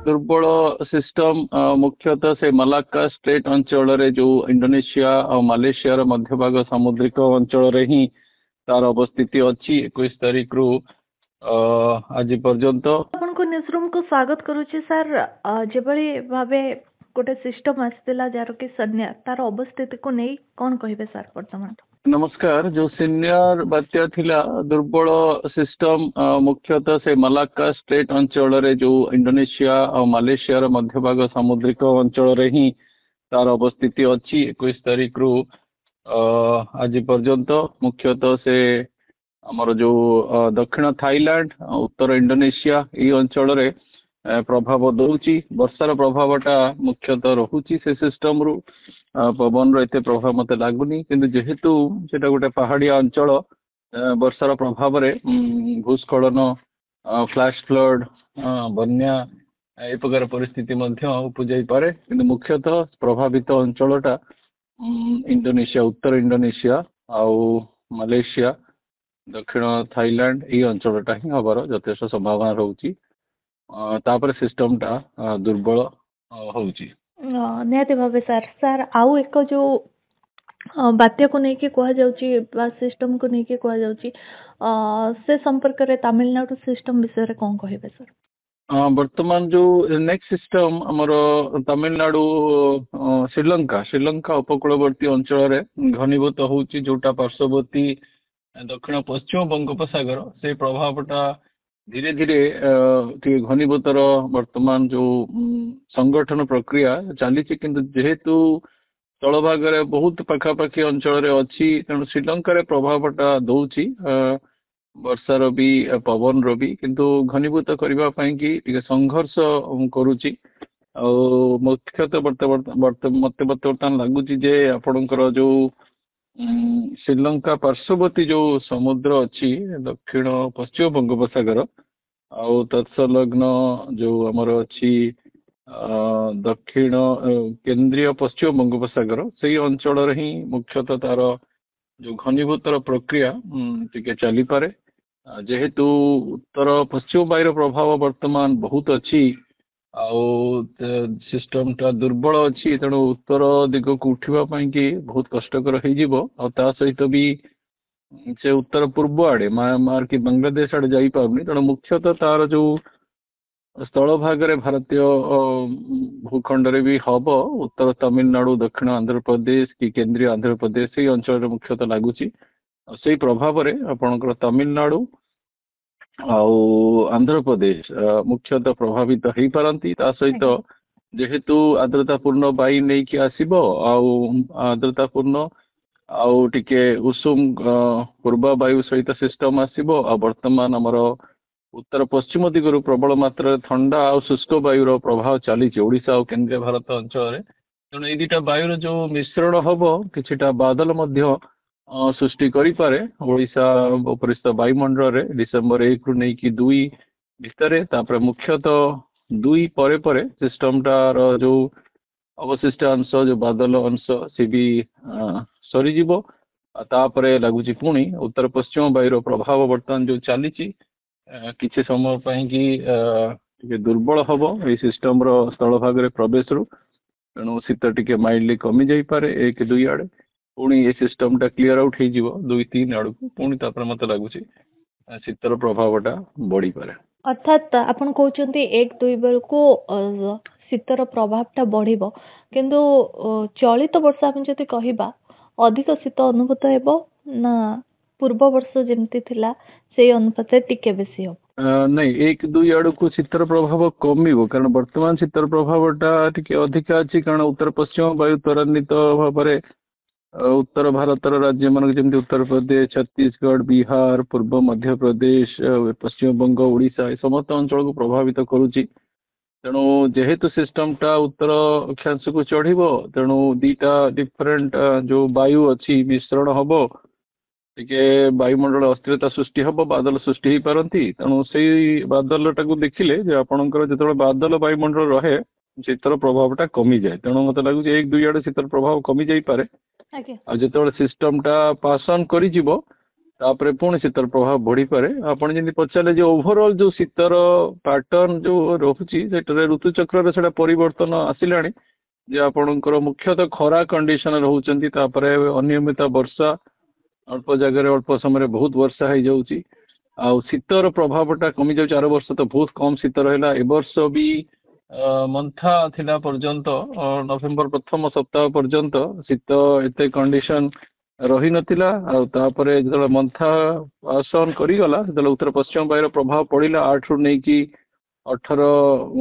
दुर्बल सिस्टम मुख्यतः से मलाक्का स्ट्रेट अंचल जो इंडोनेशिया और मालेशिया मध्यभाग सामुद्रिक अंचल रे ही तार अवस्थिति अच्छी 21 तारीख रु आज पर्यंत। आपनको न्यूज़रूम को स्वागत करूची सर। जेबळी भाबे गोटे सिस्टम आस्तिला जार कि सन्या तार अवस्थिति को नहीं कौन कहिबे सर वर्तमान? नमस्कार। जो सीनियर बात्या थिला दुर्बल सिस्टम मुख्यतः से मलाक्का स्ट्रेट अंचल रे जो इंडोनेशिया और मालेशिया मध्यभाग सामुद्रिक अंचल रे ही तार अवस्थिति अच्छी 21 तारीख रु आज पर्यंत। मुख्यतः से आमर जो दक्षिण थाईलैंड उत्तर इंडोनेशिया ये अंचल रे प्रभाव दौची। वर्षार प्रभावटा मुख्यतः रहुची से सिस्टम रु पवन रो प्रभाव मत लगुनि किंतु जेहेतु सेटा गोटे पहाड़िया अंचल वर्षार प्रभाव रे भूस्खलन फ्लैश फ्लड बन्या ए प्रकार परिस्थिति उपजाई पारे किंतु मुख्यतः प्रभावित अंचलटा इंडोनेशिया उत्तर इंडोनेशिया आउ मलेशिया दक्षिण थाईलैंड ये अंचलटा ही हबार यथेष्ट संभावना रोची। तापर सिस्टमटा दुर्बल होउची। निहाती भावे सर सर आउ एक जो बात्या को नहीं कह जाउची बा सिस्टम को नहीं कह जाउची से संपर्क रे तमिलनाडु सिस्टम विषय रे कौन कहिबे सर? वर्तमान जो नेक्स्ट सिस्टम हमर तमिलनाडु श्रीलंका उपकूलवर्ती अंचल रे घनीभूत होउची जोटा पार्श्ववर्ती दक्षिण पश्चिम बंगोपसागर से प्रभावटा धीरे धीरे घनीभूतर वर्तमान जो संगठन प्रक्रिया चली किंतु जेहेतु तल भाग बहुत पखापाखि अंचल अच्छी तेणु श्रीलंका प्रभावटा दौची वर्षार भी पवन री किंतु घनीभूत करने संघर्ष करुच्ची। मुख्यतः मत बर्तमान लगुच आपणकर जो श्रीलंका पार्श्ववर्ती जो समुद्र अच्छी दक्षिण पश्चिम बंगोपसागर आउ तत्सलग्न जो आमर अच्छी दक्षिण केंद्रीय पश्चिम बंगोपसागर से अंचल ही मुख्यतः तार जो घनीभूतर प्रक्रिया टिके चली पारे जेहेतु उत्तर पश्चिम वायुर प्रभाव वर्तमान बहुत अच्छी आउ सिस्टम टा दुर्बल अच्छी तेणु उत्तर दिग को उठा कि बहुत कष्टकर हो सहित भी से उत्तर पूर्व आड़े म्यांमार कि बांग्लादेश आड़े जाई पारुनी तेणु मुख्यतः तार जो स्थल भाग रे भारतीय भूखंड रे भी हम उत्तर तमिलनाडु दक्षिण आंध्र प्रदेश कि केंद्रीय आंध्र प्रदेश से अंचल मुख्यतः लगुच से प्रभाव रे आपणकर तमिलनाडु आंध्र प्रदेश मुख्यतः प्रभावित हो पारती सहित जेहेतु आर्द्रतापूर्ण वायु नहीं कि आसब आर्द्रतापूर्ण आउ टिके उषुम पूर्व वायु सहित सिस्टम आसब वर्तमान आमर उत्तर पश्चिम दिगरु प्रबल मात्रा ठंडा और शुष्क वायुर प्रभाव चली ओडिशा और केंद्रीय भारत अंचल तेणु ये दुटा वायुर जो मिश्रण हम किछिटा बादल मध्य सृष्टि करिपारे ओडिशा उपरिस्थ वायुमंडल रे डिसेम्बर 1 रु नहीं कि 2 भितर तापर मुख्यतः 2 परे परे सिस्टमटार जो अवशिष्ट अंश जो बादल अंश सी भी सरीजीव तापरे लगुच पुणी उत्तर पश्चिम वायुर प्रभाव बर्तमान जो चली किसी समय कि दुर्बल हम ये सिस्टम रो स्थल भाग रे प्रवेश रु तेणु शीत टिके माइल्डली कमी जाई पारे 1-2 आड़े पुणी ये सिस्टम टा क्लीयर आउट हो 2-3 आड़ को पुणी मत लगुच शीतर प्रभावटा बढ़ी पारे। अर्थात आपण कहउचंती 1-2 बेल को शीतर प्रभावटा बढ़िबो किंतु चलित वर्ष आपण जति कहिबा अधिक शीत अनुभूत हेबो ना पूर्व वर्ष जेमती थिला से अनुपात टिके बेसी हो? नहीं 1-2 आड़ को शीतर प्रभाव कमिबो कारण वर्तमान शीतर प्रभावटा टिके अधिक अछि कारण उत्तर पश्चिम वायु त्वरान्वित भाव उत्तर भारत राज्य मान जमी उत्तर प्रदेश छत्तीसगढ़ बिहार पूर्व मध्य प्रदेश पश्चिम बंग ओडिशा समस्त अंचल को प्रभावित करुच्ची तेणु जेहेतु सिस्टम टा उत्तर अक्षांश को चढ़ो तेणु दीटा डिफरेंट जो वायु अच्छी मिश्रण हम टिके वायुमंडल अस्थिरता सृष्टि हम बादल सृष्टि हो पारती तेणु से बादल टाक देखिले आपणकर जो बादल वायुमंडल रहे शीतर प्रभावटा कमी जाए तेणु मत लगुच 1-2 आड़े शीतर प्रभाव कमी जाई पारे। जो सिस्टम टा पास ऑन कर तापर पुणी शीतर प्रभाव बढ़ी पारे आपण जमी पचारे जो ओवरऑल जो शीतर पैटर्न जो रोची ऋतुचक्र से परिवर्तन आसिला जे आपणकर मुख्यतः खरा कंडीशन रोचंती तापरे अनियमित वर्षा अल्प जगह अल्प समय बहुत वर्षा हो जाउची आ शीतर प्रभावटा कमी जाउची 4 वर्ष तो बहुत कम शीत रहला ए वर्ष भी मंथा थिला पर्यंत नवेम्बर प्रथम सप्ताह पर्यंत शीत एते कंडीशन रही नथिला आ तापरे जतले मंथा आसन करिगला जतले उत्तर पश्चिम वायुर प्रभाव पड़िला 8 रु नै कि 18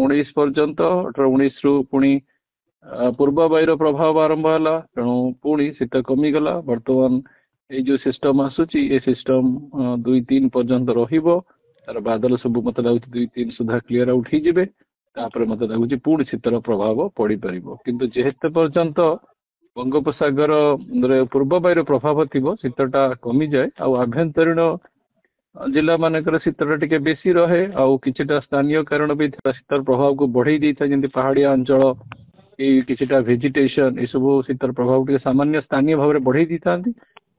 19 पर्यंत 18 19 रु पुणी पूर्व वायुर प्रभाव आरंभ है तेणु पुणी शीत कमिगला बर्तमान ये जो सिस्टम आसूची ये सिस्टम 2-3 पर्यंत रहिबो तार बादल सब मत लगुच 2-3 सुधा क्लियर आउट ही जिवे तापर मत लगुच पुणी शीतर प्रभाव पड़ी परिबो किंतु जेते पर्यंत बंगोपसागर पूर्व वायुर प्रभाव थिबो शीतटा कमी जाए आ आभ्यंतरीण जिला मानकर शीतटा टिके बेसी रहे आ किछिटा स्थानीय कारण भी शीतर प्रभाव को बढ़ई देता जेंति पहाड़िया अंचल किछिटा वेजिटेशन ये सब शीतर प्रभाव टे सामान्य स्थानीय भाव में बढ़ई दी था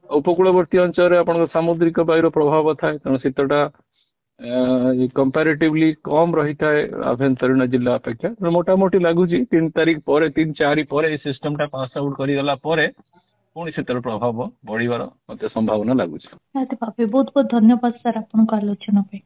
उपकूलवर्ती अंचल आप सामुद्रिक वायुर प्रभाव थाए तेणु शीतटा कंपैरेटिवली कम रही था आभ्यंतरीण जिला अपेक्षा मोटामोटी लगुच 3 तारीख पर 3-4 पर सिस्टम टा पास आउट करगला पुणी शीतर प्रभाव बढ़िवार मत संभावना लगुच। बहुत बहुत धन्यवाद सर आपन आलोचना पे।